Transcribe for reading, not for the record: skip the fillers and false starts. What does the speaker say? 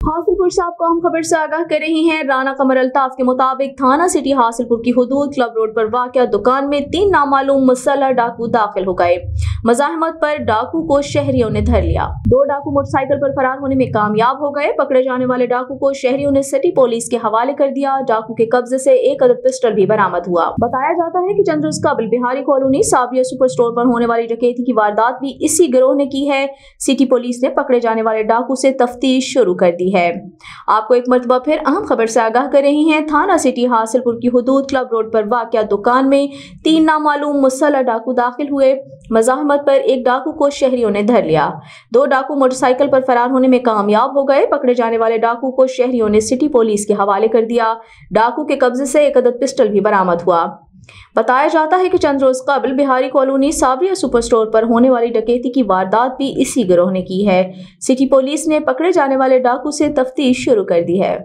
हासिलपुर से आपको हम खबर से आगाह कर रही हैं। राना कमर अल्ताफ के मुताबिक थाना सिटी हासिलपुर की हुदूद क्लब रोड पर वाक़या दुकान में 3 नामालूम मुसल्लह डाकू दाखिल हो गए। मज़ाहमत पर डाकू को शहरियों ने धर लिया। 2 डाकू मोटरसाइकिल पर फरार होने में कामयाब हो गए। पकड़े जाने वाले डाकू को शहरियों ने सिटी पुलिस के हवाले कर दिया। डाकू के कब्जे से 1 अदद पिस्टल भी बरामद हुआ। बताया जाता है कि चंद रोज कबल बिहारी कॉलोनी साबिया सुपर स्टोर पर होने वाली डकैती की वारदात भी इसी गिरोह ने की है। सिटी पुलिस ने पकड़े जाने वाले डाकू से तफ्तीश शुरू कर दी है। आपको एक मरतबा फिर अहम खबर से आगाह कर रही हैं। थाना सिटी हासिलपुर की हुदूद क्लब रोड पर वाक़या दुकान में 3 नामालूम मुसल्लह डाकू दाखिल हुए। मज़ाहमत पर एक डाकू को शहरियों ने धर लिया। 2 डाकू मोटरसाइकिल पर फरार होने में कामयाब हो गए। पकड़े जाने वाले डाकू को शहरियों ने सिटी पुलिस के हवाले कर दिया। डाकू के कब्जे से 1 अदद पिस्टल भी बरामद हुआ। बताया जाता है कि चंद रोज कबल बिहारी कॉलोनी साबिया सुपर स्टोर पर होने वाली डकैती की वारदात भी इसी गिरोह ने की है। सिटी पुलिस ने पकड़े जाने वाले डाकू से तफ्तीश शुरू कर दी है।